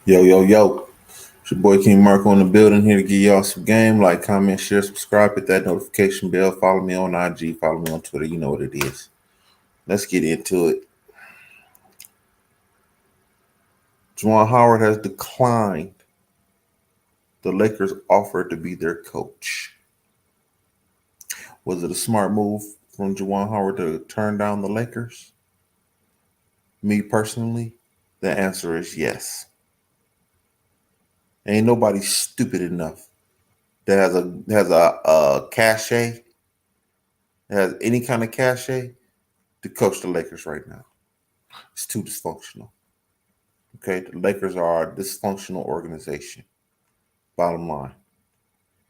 Yo, yo, yo. It's your boy King Marko in the building here to give y'all some game. Like, comment, share, subscribe, hit that notification bell. Follow me on IG, follow me on Twitter. You know what it is. Let's get into it. Juwan Howard has declined the Lakers' offer to be their coach. Was it a smart move from Juwan Howard to turn down the Lakers? Me personally, the answer is yes. Ain't nobody stupid enough that has a cachet, has any kind of cachet to coach the Lakers right now. It's too dysfunctional. Okay, the Lakers are a dysfunctional organization. Bottom line,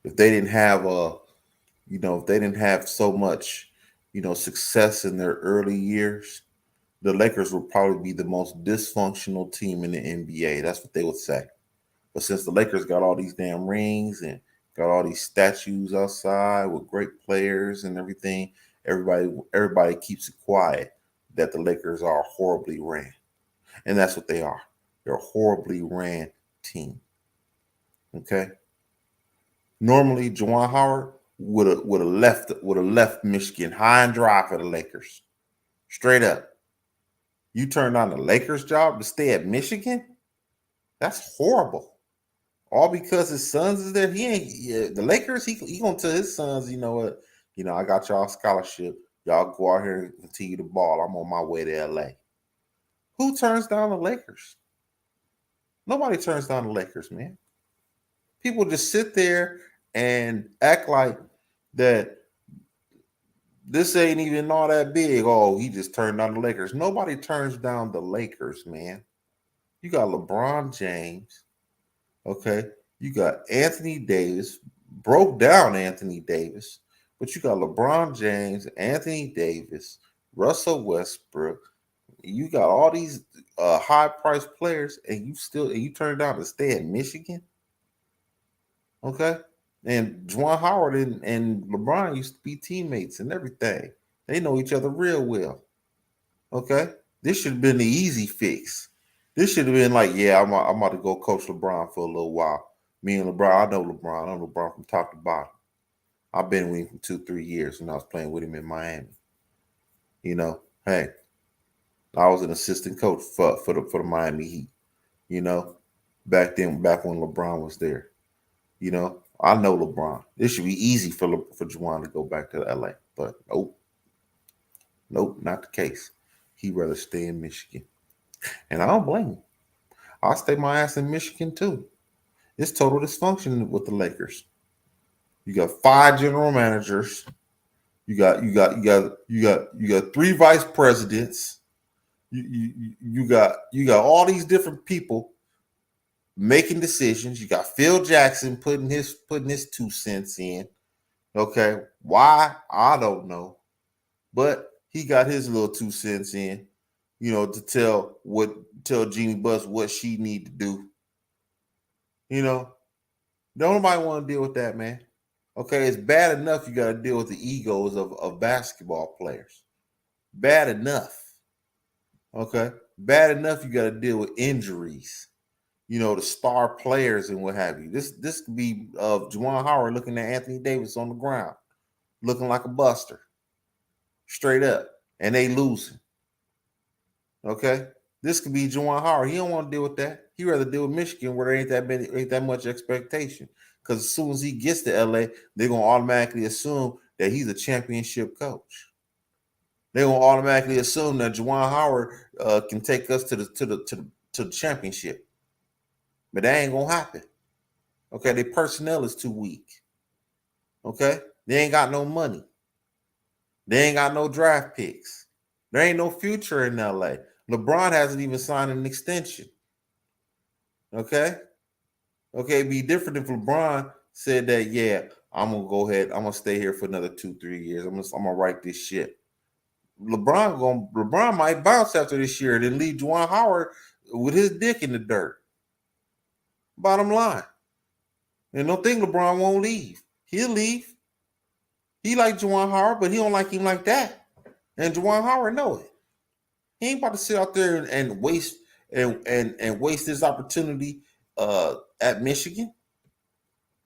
if they didn't have if they didn't have so much, success in their early years, the Lakers would probably be the most dysfunctional team in the NBA. That's what they would say. But since the Lakers got all these damn rings and got all these statues outside with great players and everything, everybody keeps it quiet that the Lakers are horribly ran. And that's what they are. They're a horribly ran team. Okay. Normally, Juwan Howard would have left Michigan high and dry for the Lakers. Straight up. You turned down the Lakers job to stay at Michigan? That's horrible. All because his sons is there. He ain't the Lakers. He gonna tell his sons, you know what? I got y'all scholarship. Y'all go out here and continue to ball. I'm on my way to LA. Who turns down the Lakers? Nobody turns down the Lakers, man. People just sit there and act like that this ain't even all that big. Oh, he just turned down the Lakers. Nobody turns down the Lakers, man. You got LeBron James, okay? You got Anthony Davis, broke down Anthony Davis, but you got LeBron James, Anthony Davis, Russell Westbrook. You got all these high-priced players, and you turn down to stay at Michigan. Okay. And Juwan Howard and LeBron used to be teammates and everything. They know each other real well. Okay. This should have been the easy fix. This should have been like, yeah, I'm about to go coach LeBron for a little while. Me and LeBron, I know LeBron. I know LeBron from top to bottom. I've been with him for 2, 3 years when I was playing with him in Miami. Hey, I was an assistant coach for the Miami Heat. You know, back when LeBron was there. I know LeBron. This should be easy for Juwan to go back to LA, but nope, not the case. He'd rather stay in Michigan, and I don't blame him. I'll stay my ass in Michigan too. It's total dysfunction with the Lakers. You got 5 general managers. You got 3 vice presidents. You got all these different people making decisions. You got Phil Jackson putting his 2 cents in. Okay, why? I don't know. But he got his little 2 cents in, to tell Jeannie Buss what she need to do. Don't nobody want to deal with that, man. Okay, it's bad enough you got to deal with the egos of basketball players. Bad enough. Okay, bad enough you got to deal with injuries. The star players and what have you. This could be of Juwan Howard looking at Anthony Davis on the ground, looking like a buster, straight up, and they losing. Okay, this could be Juwan Howard. He don't want to deal with that. He rather deal with Michigan where there ain't that much expectation. Because as soon as he gets to LA, they're gonna automatically assume that he's a championship coach. They're gonna automatically assume that Juwan Howard can take us to the championship, but that ain't gonna happen. Okay, their personnel is too weak. Okay, they ain't got no money. They ain't got no draft picks. There ain't no future in LA. LeBron hasn't even signed an extension. Okay? Okay, it'd be different if LeBron said that, yeah, I'm gonna go ahead, I'm gonna stay here for another 2, 3 years. I'm gonna write this shit. LeBron might bounce after this year and then leave Juwan Howard with his dick in the dirt. Bottom line. And don't think LeBron won't leave. He'll leave. He like Juwan Howard, but he don't like him like that. And Juwan Howard know it. He ain't about to sit out there and and waste his opportunity at Michigan?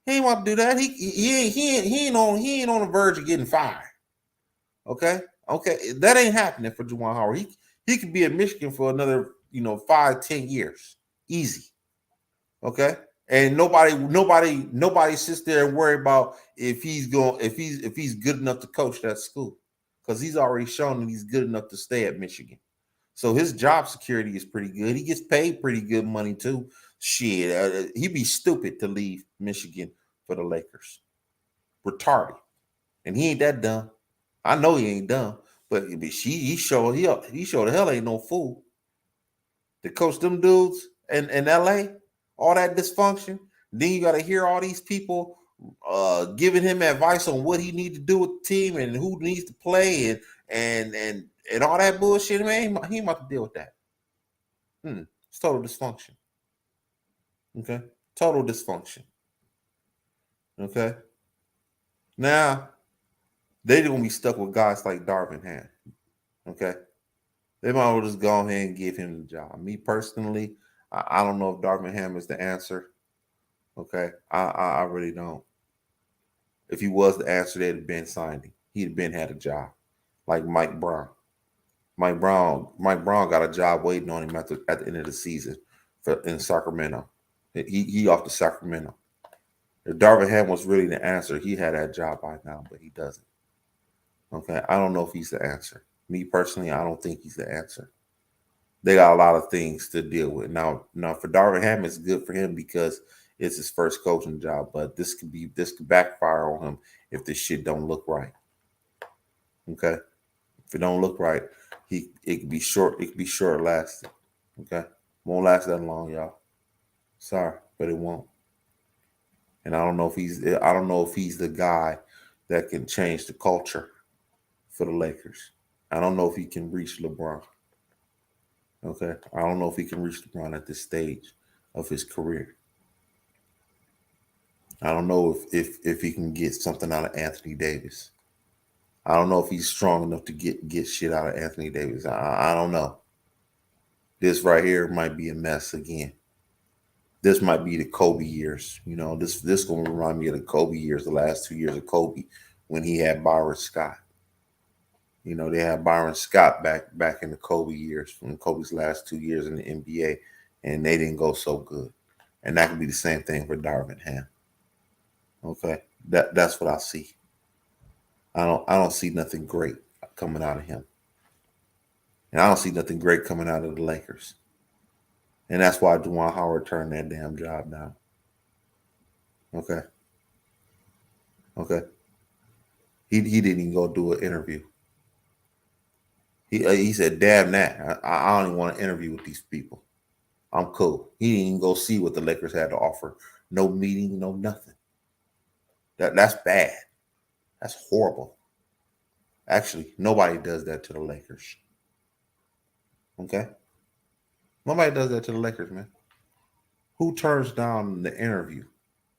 He ain't want to do that. He ain't on the verge of getting fired. Okay, that ain't happening for Juwan Howard. He could be at Michigan for another 5-10 years, easy. Okay, and nobody sits there and worry about if he's good enough to coach that school, because he's already shown that he's good enough to stay at Michigan. So his job security is pretty good. He gets paid pretty good money too. Shit, he'd be stupid to leave Michigan for the Lakers. Retarded, and he ain't that dumb. I know he ain't dumb, but he showed the hell ain't no fool to coach them dudes in LA, all that dysfunction. Then you got to hear all these people giving him advice on what he needs to do with the team and who needs to play and all that bullshit. Man, he ain't about to deal with that. It's total dysfunction. Okay, total dysfunction. Okay, now they're gonna be stuck with guys like Darvin Ham. Okay, they might as well just go ahead and give him the job. Me personally, I don't know if Darvin Ham is the answer. Okay, I really don't. If he was the answer, they'd have been signed him. He'd have been had a job, like Mike Brown. Mike Brown got a job waiting on him at the end of the season in Sacramento. He off to Sacramento. If Darvin Ham was really the answer, he had that job by now, but he doesn't. Okay, I don't know if he's the answer. Me personally, I don't think he's the answer. They got a lot of things to deal with. Now for Darvin Ham, it's good for him because it's his first coaching job, but this could backfire on him if this shit don't look right. Okay? If it don't look right, it could be short lasting. Okay? Won't last that long, y'all. Sorry, but it won't. And I don't know if he's the guy that can change the culture for the Lakers. I don't know if he can reach LeBron. Okay? I don't know if he can reach LeBron at this stage of his career. I don't know if he can get something out of Anthony Davis. I don't know if he's strong enough to get shit out of Anthony Davis. I don't know. This right here might be a mess again. This might be the Kobe years. This going to remind me of the Kobe years, the last 2 years of Kobe when he had Byron Scott. They had Byron Scott back in the Kobe years, from Kobe's last 2 years in the NBA, and they didn't go so good. And that could be the same thing for Darvin Ham. Okay, that's what I see. I don't see nothing great coming out of him, and I don't see nothing great coming out of the Lakers, and that's why Juwan Howard turned that damn job down. Okay, he didn't even go do an interview. He said, "Damn that! I don't even want to interview with these people. I'm cool." He didn't even go see what the Lakers had to offer. No meeting, no nothing. That's bad. That's horrible. Actually, nobody does that to the Lakers. Okay? Nobody does that to the Lakers, man. Who turns down the interview?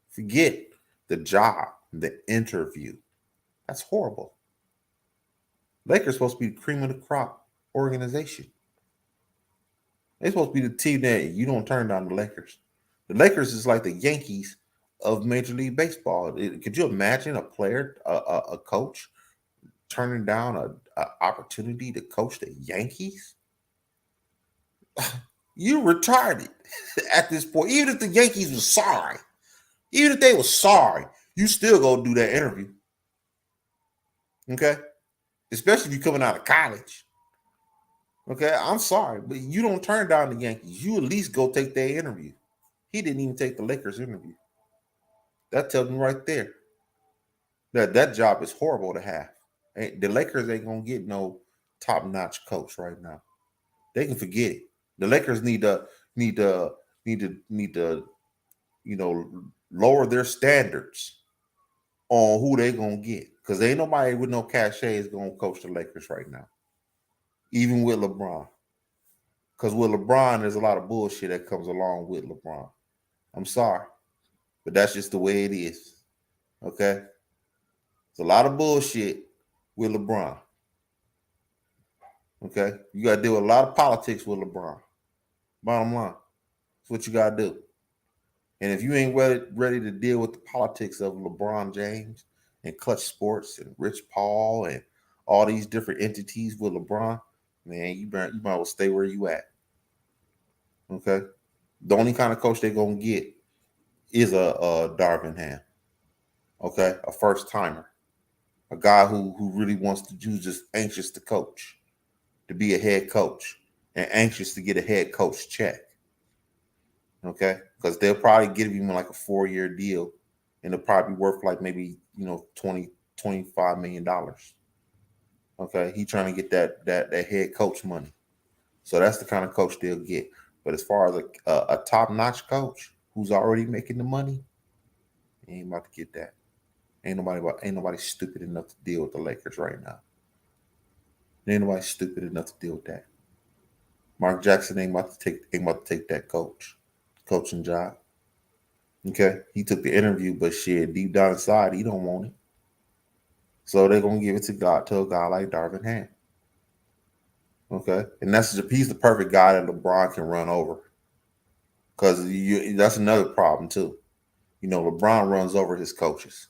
Forget the job, the interview. That's horrible. Lakers supposed to be the cream of the crop organization. They're supposed to be the team that you don't turn down the Lakers. The Lakers is like the Yankees of Major League Baseball. Could you imagine a player, a coach, turning down an opportunity to coach the Yankees? You retarded at this point. Even if the Yankees were sorry, even if they were sorry, you still go do that interview. Okay? Especially if you're coming out of college. Okay? I'm sorry, but you don't turn down the Yankees. You at least go take their interview. He didn't even take the Lakers interview. That tells me right there that job is horrible to have. The Lakers ain't gonna get no top-notch coach right now. They can forget it. The Lakers need to lower their standards on who they gonna get, because ain't nobody with no cachet is gonna coach the Lakers right now, even with LeBron. Because with LeBron, there's a lot of bullshit that comes along with LeBron. I'm sorry, but that's just the way it is. Okay, it's a lot of bullshit with LeBron. Okay, you got to deal with a lot of politics with LeBron. Bottom line, that's what you gotta do. And if you ain't ready to deal with the politics of LeBron James and Clutch Sports and Rich Paul and all these different entities with LeBron, man, you might well stay where you at. Okay, the only kind of coach they're gonna get is a Darvin Ham. Okay, a first timer, a guy who really wants to, who's just anxious to coach, to be a head coach, and anxious to get a head coach check. Okay, because they'll probably give him like a 4-year deal, and it'll probably be worth like maybe 20-25 million dollars. Okay, he trying to get that head coach money, so that's the kind of coach they'll get. But as far as a top notch coach who's already making the money, he ain't about to get that. Ain't nobody stupid enough to deal with the Lakers right now. Ain't nobody stupid enough to deal with that. Mark Jackson ain't about to take that coaching job. Okay, he took the interview, but shit, deep down inside, he don't want it. So they're gonna give it to a guy like Darvin Ham. Okay, and he's the perfect guy that LeBron can run over. Because that's another problem too. LeBron runs over his coaches,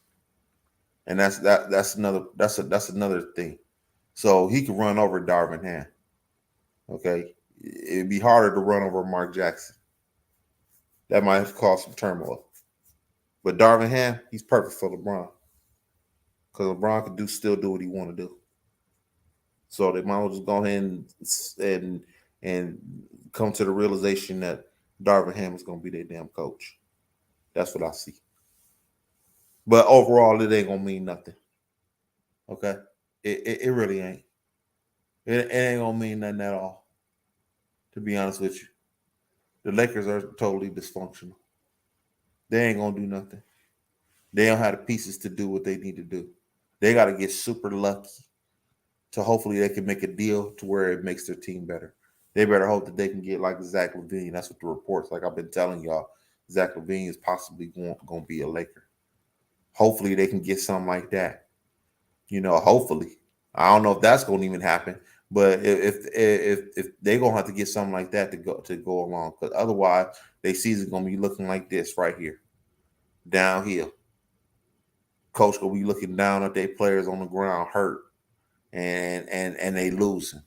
and that's another thing. So he could run over Darvin Ham. Okay, it'd be harder to run over Mark Jackson. That might cause some turmoil. But Darvin Ham, he's perfect for LeBron, because LeBron can still do what he want to do. So they might as well just go ahead and come to the realization that Darvin Ham is going to be their damn coach. That's what I see. But overall, it ain't gonna mean nothing. Okay, it really ain't. It ain't gonna mean nothing at all. To be honest with you, the Lakers are totally dysfunctional. They ain't gonna do nothing. They don't have the pieces to do what they need to do. They got to get super lucky to hopefully they can make a deal to where it makes their team better. They better hope that they can get like Zach LaVine. That's what the reports, like I've been telling y'all, Zach LaVine is possibly going to be a Laker. Hopefully they can get something like that. Hopefully. I don't know if that's going to even happen, but if they're going to have to get something like that to go along, because otherwise their season's going to be looking like this right here, downhill. Coach will be looking down at their players on the ground, hurt, and they losing.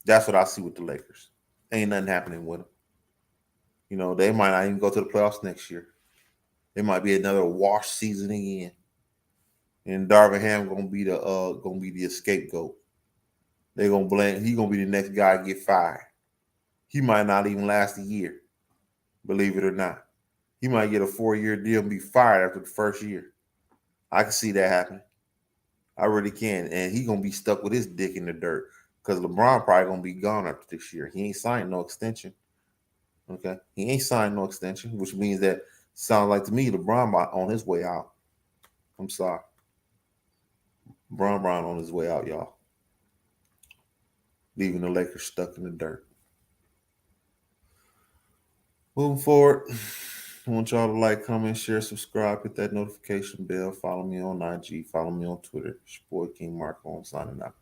That's what I see with the Lakers. Ain't nothing happening with them. They might not even go to the playoffs next year. It might be another wash season again. And Darvin Ham gonna be the scapegoat. They're gonna blame. He gonna be the next guy to get fired. He might not even last a year, believe it or not. He might get a 4-year deal and be fired after the first year. I can see that happening. I really can. And he gonna be stuck with his dick in the dirt, because LeBron probably gonna be gone after this year. He ain't signed no extension. Okay, he ain't signed no extension, which means that sounds like to me LeBron on his way out. I'm sorry. Brown on his way out, y'all. Leaving the Lakers stuck in the dirt. Moving forward, I want y'all to like, comment, share, subscribe, hit that notification bell. Follow me on IG. Follow me on Twitter. It's your boy King Marko. I'm signing out.